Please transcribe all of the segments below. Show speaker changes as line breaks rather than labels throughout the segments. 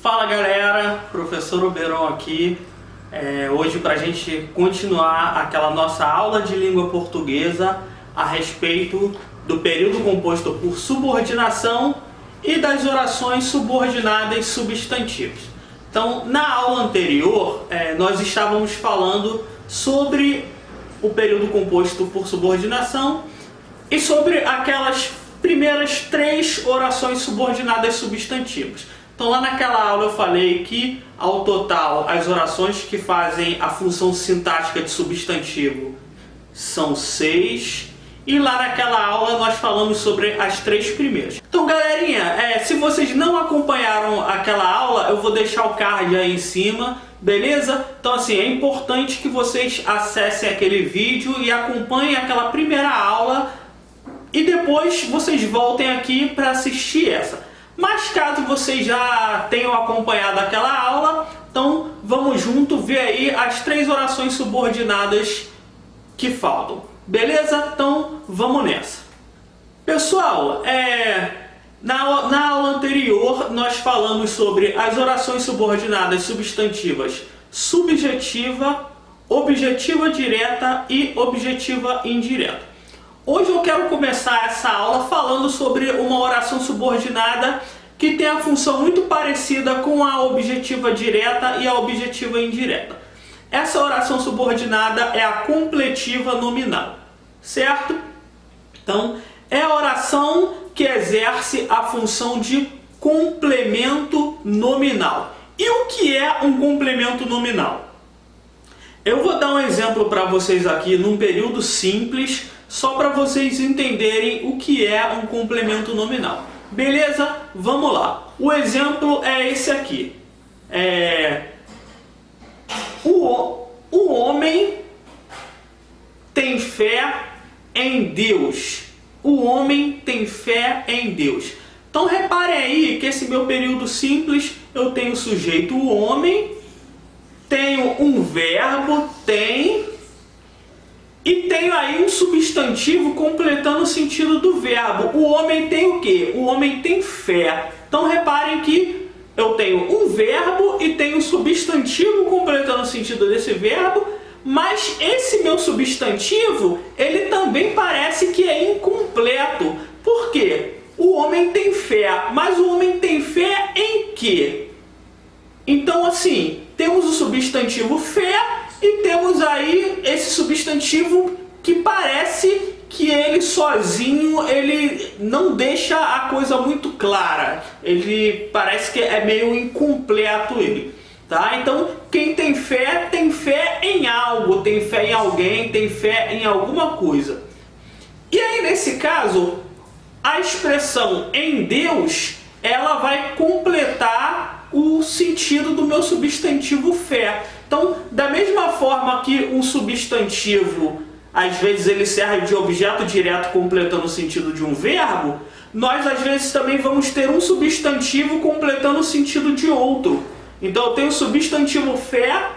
Fala galera, professor Oberon aqui, hoje para a gente continuar aquela nossa aula de língua portuguesa a respeito do período composto por subordinação e das orações subordinadas substantivas. Então, na aula anterior, nós estávamos falando sobre o período composto por subordinação e sobre aquelas primeiras 3 orações subordinadas substantivas. Então lá naquela aula eu falei que, ao total, as orações que fazem a função sintática de substantivo são 6. E lá naquela aula nós falamos sobre as 3 primeiras. Então galerinha, se vocês não acompanharam aquela aula, eu vou deixar o card aí em cima, beleza? Então assim, é importante que vocês acessem aquele vídeo e acompanhem aquela primeira aula e depois vocês voltem aqui para assistir essa. Mas caso vocês já tenham acompanhado aquela aula, então vamos junto ver aí as 3 orações subordinadas que faltam. Beleza? Então vamos nessa. Pessoal, na aula anterior nós falamos sobre as orações subordinadas substantivas subjetiva, objetiva direta e objetiva indireta. Hoje eu quero começar essa aula falando sobre uma oração subordinada que tem a função muito parecida com a objetiva direta e a objetiva indireta. Essa oração subordinada é a completiva nominal, certo? Então, é a oração que exerce a função de complemento nominal. E o que é um complemento nominal? Eu vou dar um exemplo para vocês aqui num período simples, só para vocês entenderem o que é um complemento nominal. Beleza? Vamos lá. O exemplo é esse aqui. O homem tem fé em Deus. O homem tem fé em Deus. Então reparem aí que esse meu período simples, eu tenho o sujeito o homem, tenho um verbo, tem, e tenho aí um substantivo completando o sentido do verbo. O homem tem o quê? O homem tem fé. Então reparem que eu tenho um verbo e tenho um substantivo completando o sentido desse verbo, mas esse meu substantivo, ele também parece que é incompleto. Por quê? O homem tem fé, mas o homem tem fé em quê? Então assim, temos o substantivo fé e temos aí esse substantivo que parece que ele sozinho, ele não deixa a coisa muito clara. Ele parece que é meio incompleto ele. Tá? Então, quem tem fé em algo, tem fé em alguém, tem fé em alguma coisa. E aí, nesse caso, a expressão em Deus, ela vai completar o sentido do meu substantivo fé. Então, da mesma forma que um substantivo, às vezes ele serve de objeto direto completando o sentido de um verbo, nós às vezes também vamos ter um substantivo completando o sentido de outro. Então eu tenho o substantivo fé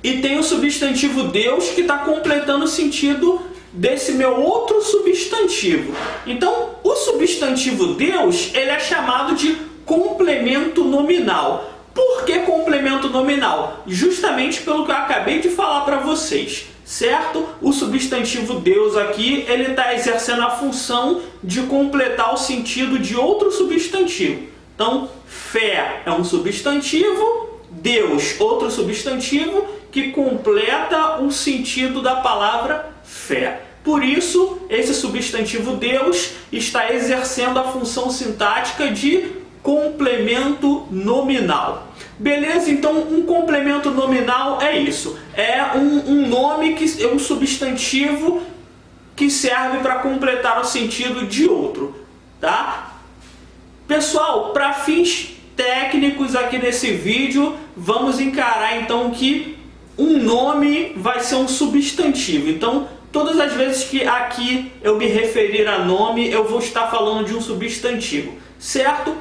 e tenho o substantivo Deus que está completando o sentido desse meu outro substantivo. Então o substantivo Deus, ele é chamado de complemento nominal. Por que complemento nominal? Justamente pelo que eu acabei de falar para vocês, certo? O substantivo Deus aqui, ele está exercendo a função de completar o sentido de outro substantivo. Então, fé é um substantivo, Deus, outro substantivo, que completa o sentido da palavra fé. Por isso, esse substantivo Deus está exercendo a função sintática de complemento nominal. Beleza? Então, um complemento nominal é isso. É um nome, que é um substantivo que serve para completar o sentido de outro. Tá? Pessoal, para fins técnicos aqui nesse vídeo, vamos encarar então que um nome vai ser um substantivo. Então, todas as vezes que aqui eu me referir a nome, eu vou estar falando de um substantivo, certo?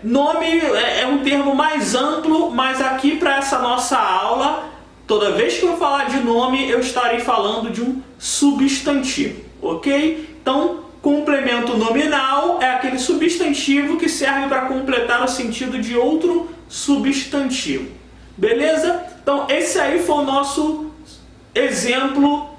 Nome é um termo mais amplo, mas aqui para essa nossa aula, toda vez que eu falar de nome, eu estarei falando de um substantivo, ok? Então, Complemento nominal é aquele substantivo que serve para completar o sentido de outro substantivo. Beleza? Então esse aí foi o nosso exemplo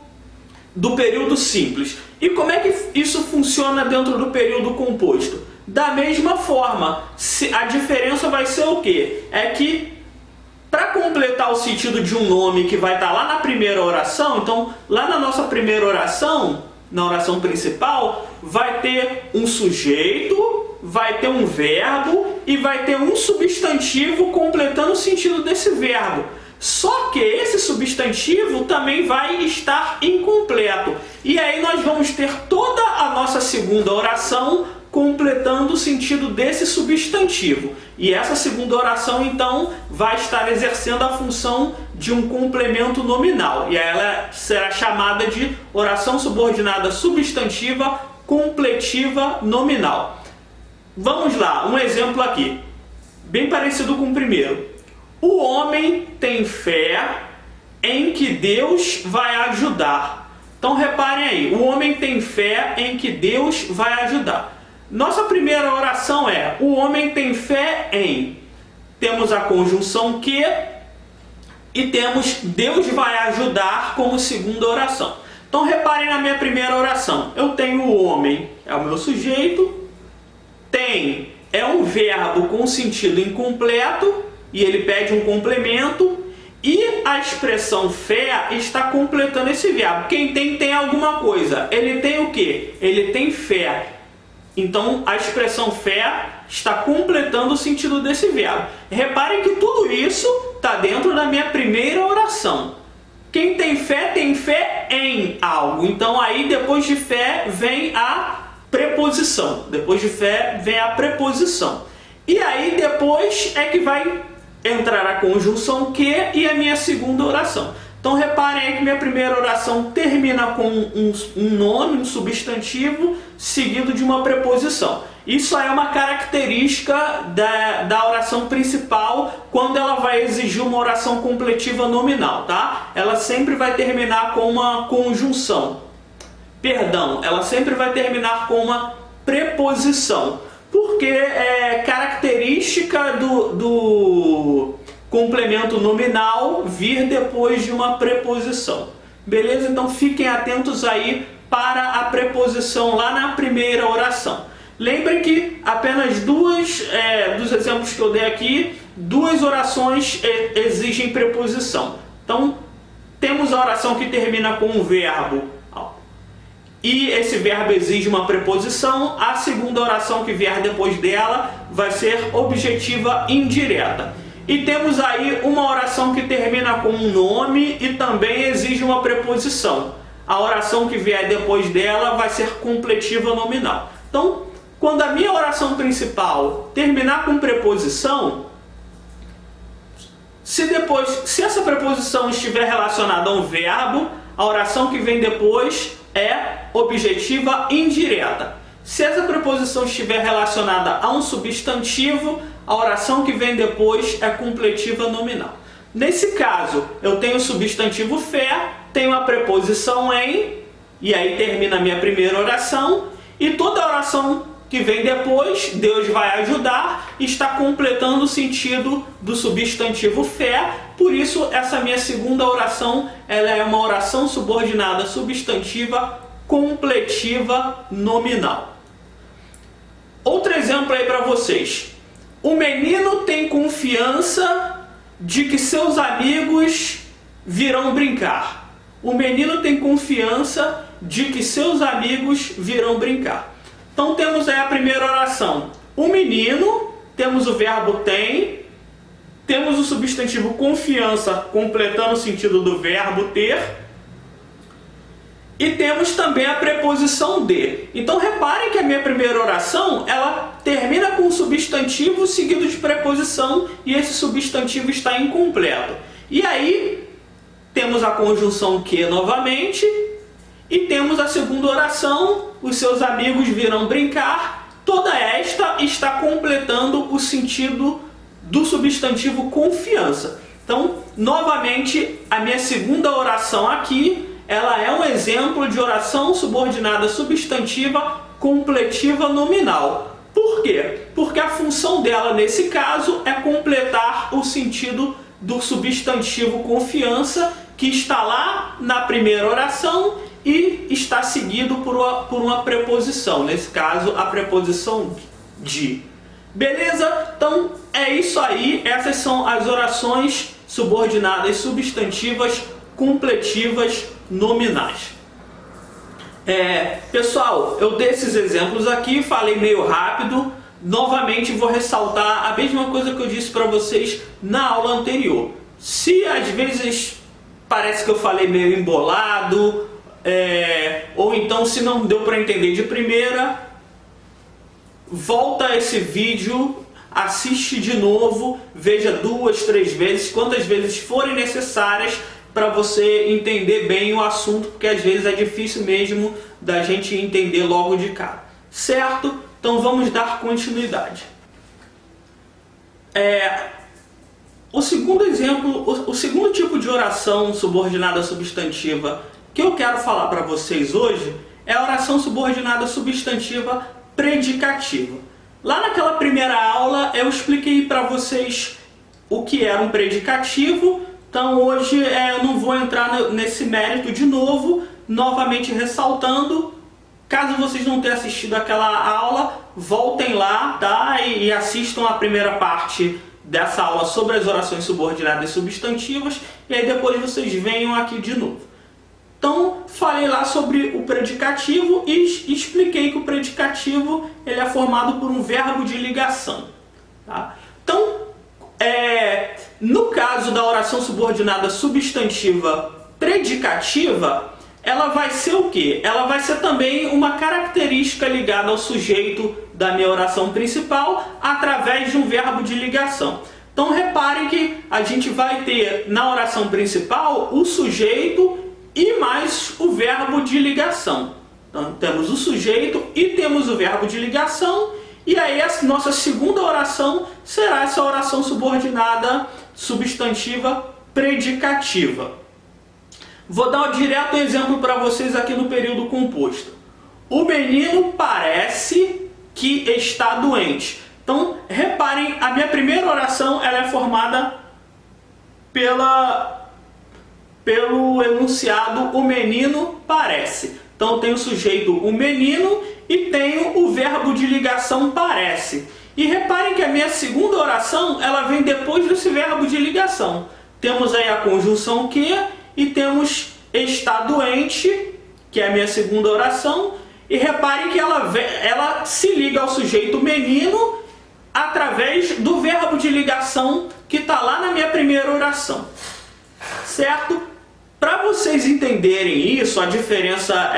do período simples. E como é que isso funciona dentro do período composto? Da mesma forma, a diferença vai ser o quê? É que para completar o sentido de um nome que vai estar lá na primeira oração, então lá na nossa primeira oração, na oração principal, vai ter um sujeito, vai ter um verbo e vai ter um substantivo completando o sentido desse verbo. Só que esse substantivo também vai estar incompleto. E aí nós vamos ter toda a nossa segunda oração completando o sentido desse substantivo. E essa segunda oração, então, vai estar exercendo a função de um complemento nominal. E aí ela será chamada de oração subordinada substantiva completiva nominal. Vamos lá, um exemplo aqui, bem parecido com o primeiro. O homem tem fé em que Deus vai ajudar. Então reparem aí, o homem tem fé em que Deus vai ajudar. Nossa primeira oração é: o homem tem fé em. Temos a conjunção que e temos Deus vai ajudar como segunda oração. Então reparem na minha primeira oração. Eu tenho o homem, é o meu sujeito. Tem é um verbo com sentido incompleto e ele pede um complemento. E a expressão fé está completando esse verbo. Quem tem alguma coisa. Ele tem o quê? Ele tem fé. Então a expressão fé está completando o sentido desse verbo. Reparem que tudo isso está dentro da minha primeira oração. Quem tem fé em algo. Então aí depois de fé vem a preposição. Depois de fé vem a preposição. E aí depois é que vai entrar a conjunção que e a minha segunda oração. Então reparem aí que minha primeira oração termina com um nome, um substantivo, seguido de uma preposição. Isso é uma característica da oração principal quando ela vai exigir uma oração completiva nominal, tá? Ela sempre vai terminar com uma conjunção. Perdão, ela sempre vai terminar com uma preposição. Porque é característica do complemento nominal vir depois de uma preposição. Beleza? Então fiquem atentos aí para a preposição lá na primeira oração. Lembrem que apenas dos exemplos que eu dei aqui, duas orações exigem preposição. Então temos a oração que termina com um verbo e esse verbo exige uma preposição. A segunda oração que vier depois dela vai ser objetiva indireta. E temos aí uma oração que termina com um nome e também exige uma preposição. A oração que vier depois dela vai ser completiva nominal. Então, quando a minha oração principal terminar com preposição, se essa preposição estiver relacionada a um verbo, a oração que vem depois é objetiva indireta. Se essa preposição estiver relacionada a um substantivo, a oração que vem depois é completiva nominal. Nesse caso, eu tenho o substantivo fé, tenho a preposição em, e aí termina a minha primeira oração, e toda oração que vem depois, Deus vai ajudar, está completando o sentido do substantivo fé. Por isso, essa minha segunda oração, ela é uma oração subordinada substantiva completiva nominal. Outro exemplo aí para vocês. O menino tem confiança de que seus amigos virão brincar. O menino tem confiança de que seus amigos virão brincar. Então temos aí a primeira oração. O menino, temos o verbo tem, temos o substantivo confiança completando o sentido do verbo ter, e temos também a preposição de. Então reparem que a minha primeira oração, ela termina com um substantivo seguido de preposição e esse substantivo está incompleto. E aí temos a conjunção que novamente e temos a segunda oração, os seus amigos virão brincar. Toda esta está completando o sentido do substantivo confiança. Então, novamente, a minha segunda oração aqui ela é um exemplo de oração subordinada substantiva completiva nominal. Por quê? Porque a função dela nesse caso é completar o sentido do substantivo confiança, que está lá na primeira oração e está seguido por uma preposição, nesse caso a preposição de. Beleza? Então é isso aí, essas são as orações subordinadas substantivas completivas nominais. Pessoal, eu dei esses exemplos aqui, falei meio rápido. Novamente vou ressaltar a mesma coisa que eu disse para vocês na aula anterior. Se às vezes parece que eu falei meio embolado, ou então se não deu para entender de primeira, volta esse vídeo, assiste de novo, veja 2, 3 vezes, quantas vezes forem necessárias, para você entender bem o assunto, porque às vezes é difícil mesmo da gente entender logo de cara. Certo? Então vamos dar continuidade. O segundo exemplo, o segundo tipo de oração subordinada substantiva que eu quero falar para vocês hoje é a oração subordinada substantiva predicativa. Lá naquela primeira aula eu expliquei para vocês o que era um predicativo. Então hoje eu não vou entrar nesse mérito de novo, novamente ressaltando. Caso vocês não tenham assistido aquela aula, voltem lá, tá? E assistam a primeira parte dessa aula sobre as orações subordinadas substantivas, e aí depois vocês venham aqui de novo. Então falei lá sobre o predicativo e expliquei que o predicativo ele é formado por um verbo de ligação, tá? Então no caso da oração subordinada substantiva predicativa, ela vai ser o quê? Ela vai ser também uma característica ligada ao sujeito da minha oração principal através de um verbo de ligação. Então reparem que a gente vai ter na oração principal o sujeito e mais o verbo de ligação. Então temos o sujeito e temos o verbo de ligação. E aí a nossa segunda oração será essa oração subordinada substantiva predicativa. Vou dar direto um exemplo para vocês aqui no período composto. O menino parece que está doente. Então reparem, a minha primeira oração ela é formada pelo enunciado o menino parece. Então tem o sujeito o menino e tenho o verbo de ligação parece. E reparem que a minha segunda oração ela vem depois desse verbo de ligação. Temos aí a conjunção que e temos está doente, que é a minha segunda oração. E reparem que ela se liga ao sujeito menino através do verbo de ligação que está lá na minha primeira oração. Certo? Para vocês entenderem isso, a diferença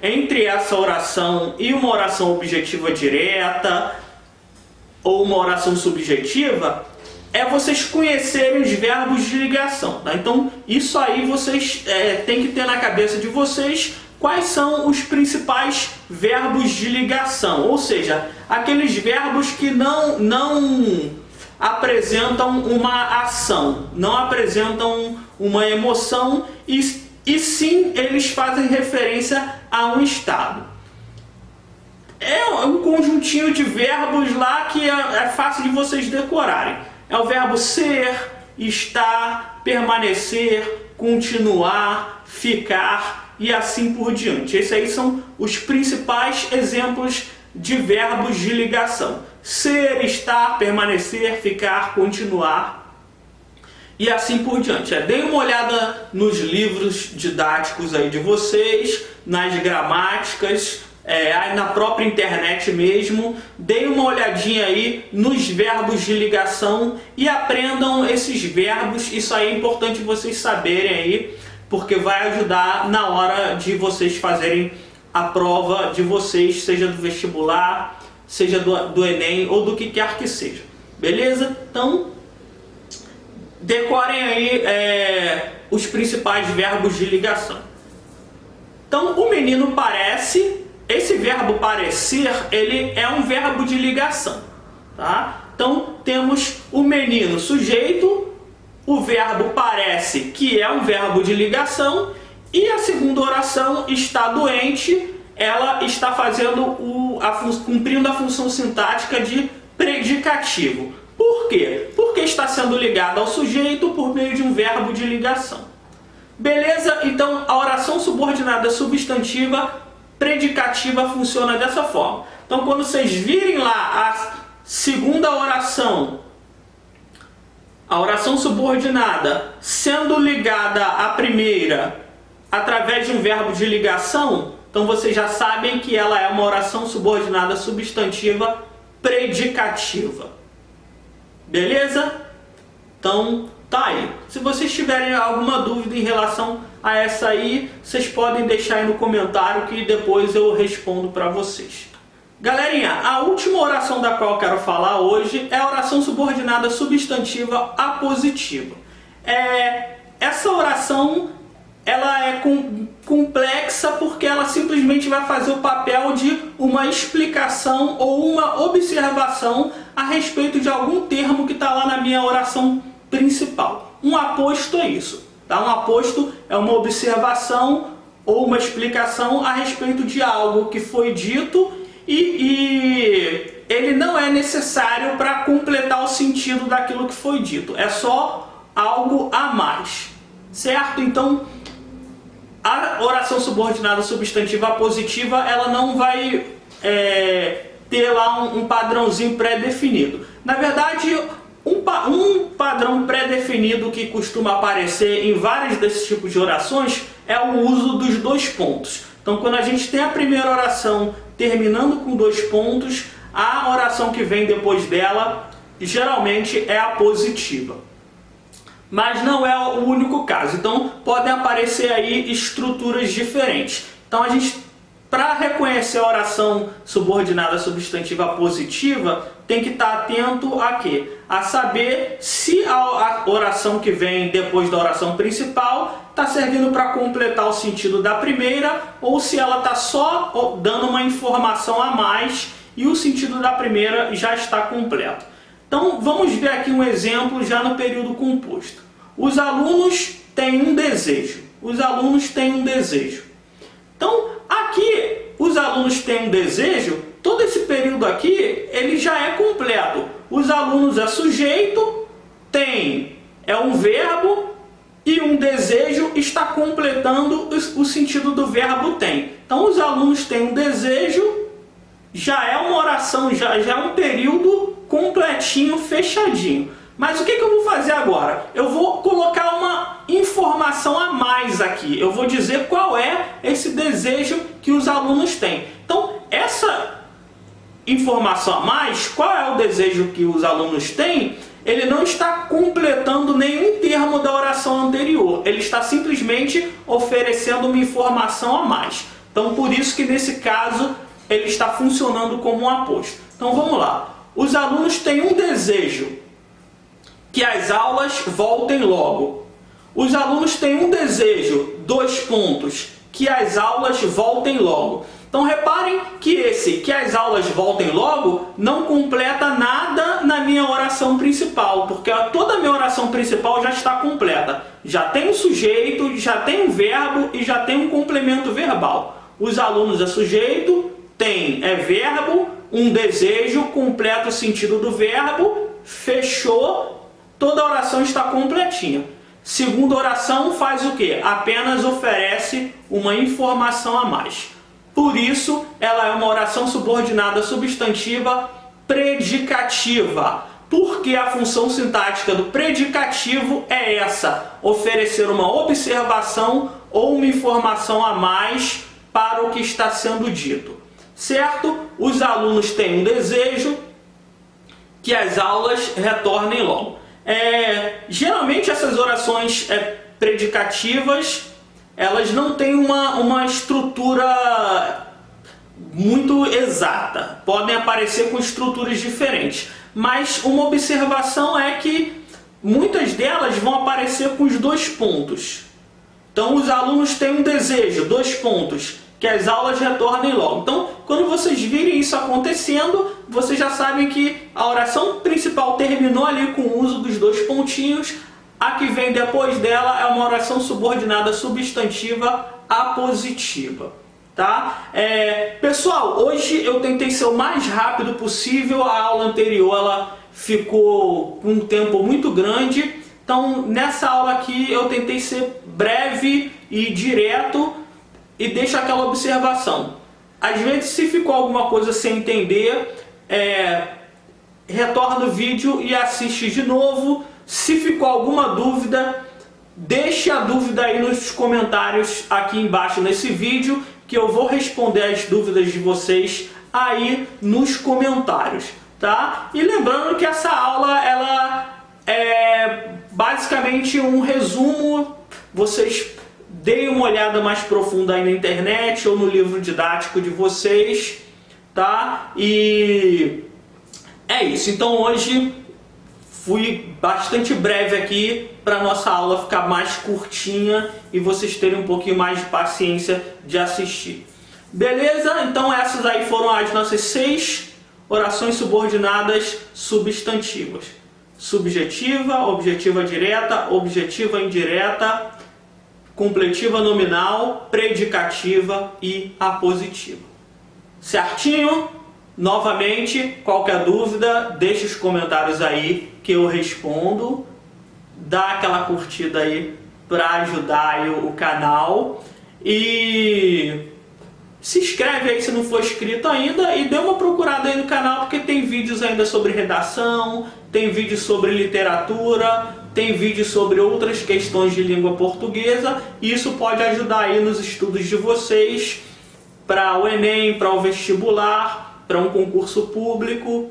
entre essa oração e uma oração objetiva direta ou uma oração subjetiva, é vocês conhecerem os verbos de ligação, tá? Então isso aí vocês têm que ter na cabeça de vocês quais são os principais verbos de ligação, ou seja, aqueles verbos que não apresentam uma ação, não apresentam uma emoção e sim eles fazem referência a um estado. É um conjuntinho de verbos lá que é fácil de vocês decorarem. É o verbo ser, estar, permanecer, continuar, ficar e assim por diante. Esses aí são os principais exemplos de verbos de ligação. Ser, estar, permanecer, ficar, continuar e assim por diante. Deem uma olhada nos livros didáticos aí de vocês, nas gramáticas, aí na própria internet mesmo. Deem uma olhadinha aí nos verbos de ligação e aprendam esses verbos. Isso aí é importante vocês saberem aí, porque vai ajudar na hora de vocês fazerem a prova de vocês, seja do vestibular, seja do Enem ou do que quer que seja. Beleza? Então, decorem aí os principais verbos de ligação. Então, o menino parece, esse verbo parecer, ele é um verbo de ligação, tá? Então, temos o menino sujeito, o verbo parece, que é um verbo de ligação, E a segunda oração está doente, ela está fazendo cumprindo a função sintática de predicativo. Por quê? Porque está sendo ligada ao sujeito por meio de um verbo de ligação. Beleza? Então a oração subordinada substantiva predicativa funciona dessa forma. Então quando vocês virem lá a segunda oração, a oração subordinada sendo ligada à primeira através de um verbo de ligação, então vocês já sabem que ela é uma oração subordinada substantiva predicativa. Beleza? Então tá aí. Se vocês tiverem alguma dúvida em relação a essa aí, vocês podem deixar aí no comentário que depois eu respondo para vocês. Galerinha, a última oração da qual eu quero falar hoje é a oração subordinada substantiva apositiva. Essa oração ela é complexa porque ela simplesmente vai fazer o papel de uma explicação ou uma observação a respeito de algum termo que está lá na minha oração principal. Um aposto é isso. Tá? Um aposto é uma observação ou uma explicação a respeito de algo que foi dito e ele não é necessário para completar o sentido daquilo que foi dito. É só algo a mais. Certo? Então, a oração subordinada substantiva apositiva, ela não vai ter lá um padrãozinho pré-definido. Na verdade, um padrão pré-definido que costuma aparecer em vários desses tipos de orações é o uso dos dois pontos. Então, quando a gente tem a primeira oração terminando com dois pontos, a oração que vem depois dela geralmente é a positiva. Mas não é o único caso. Então, podem aparecer aí estruturas diferentes. Então, a gente, para reconhecer a oração subordinada substantiva positiva, tem que estar atento a quê? A saber se a oração que vem depois da oração principal está servindo para completar o sentido da primeira ou se ela está só dando uma informação a mais e o sentido da primeira já está completo. Então, vamos ver aqui um exemplo já no período composto. Os alunos têm um desejo. Os alunos têm um desejo. Então, aqui, os alunos têm um desejo, todo esse período aqui, ele já é completo. Os alunos é sujeito, tem é um verbo e um desejo está completando o sentido do verbo tem. Então, os alunos têm um desejo, já é uma oração, já é um período completinho, fechadinho. Mas o que eu vou fazer agora? Eu vou colocar uma informação a mais aqui. Eu vou dizer qual é esse desejo que os alunos têm. Então, essa informação a mais, qual é o desejo que os alunos têm, ele não está completando nenhum termo da oração anterior. Ele está simplesmente oferecendo uma informação a mais. Então, por isso que nesse caso, ele está funcionando como um aposto. Então, vamos lá. Os alunos têm um desejo que as aulas voltem logo. Os alunos têm um desejo, dois pontos, que as aulas voltem logo. Então reparem que esse, que as aulas voltem logo, não completa nada na minha oração principal, porque toda a minha oração principal já está completa. Já tem um sujeito, já tem um verbo e já tem um complemento verbal. Os alunos é sujeito, tem verbo, um desejo, completa o sentido do verbo, fechou. Toda a oração está completinha. Segunda oração faz o quê? Apenas oferece uma informação a mais. Por isso, ela é uma oração subordinada substantiva predicativa. Porque a função sintática do predicativo é essa: oferecer uma observação ou uma informação a mais para o que está sendo dito. Certo? Os alunos têm um desejo que as aulas retornem logo. Geralmente essas orações predicativas, elas não têm uma estrutura muito exata. Podem aparecer com estruturas diferentes. Mas uma observação é que muitas delas vão aparecer com os dois pontos. Então os alunos têm um desejo, dois pontos, que as aulas retornem logo. Então, quando vocês virem isso acontecendo, vocês já sabem que a oração principal terminou ali com o uso dos dois pontinhos, A que vem depois dela é uma oração subordinada substantiva apositiva, tá? Pessoal, hoje eu tentei ser o mais rápido possível. A aula anterior ela ficou com um tempo muito grande, então nessa aula aqui eu tentei ser breve e direto e deixo aquela observação. Às vezes, se ficou alguma coisa sem entender, retorna o vídeo e assiste de novo. Se ficou alguma dúvida, deixe a dúvida aí nos comentários aqui embaixo nesse vídeo, que eu vou responder as dúvidas de vocês aí nos comentários, tá? E lembrando que essa aula ela é basicamente um resumo. Vocês deem uma olhada mais profunda aí na internet ou no livro didático de vocês, tá? E é isso. Então hoje fui bastante breve aqui para nossa aula ficar mais curtinha e vocês terem um pouquinho mais de paciência de assistir. Beleza? Então essas aí foram as nossas 6 orações subordinadas substantivas. Subjetiva, objetiva direta, objetiva indireta, completiva nominal, predicativa e apositiva. Certinho? Novamente, qualquer dúvida, deixe os comentários aí que eu respondo. Dá aquela curtida aí para ajudar aí o canal. E se inscreve aí se não for inscrito ainda e dê uma procurada aí no canal, porque tem vídeos ainda sobre redação, tem vídeos sobre literatura, tem vídeos sobre outras questões de língua portuguesa, e isso pode ajudar aí nos estudos de vocês para o Enem, para o vestibular, para um concurso público,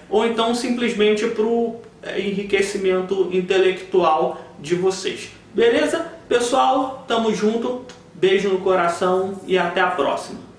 ou então simplesmente para o enriquecimento intelectual de vocês. Beleza? Pessoal, tamo junto, beijo no coração e até a próxima.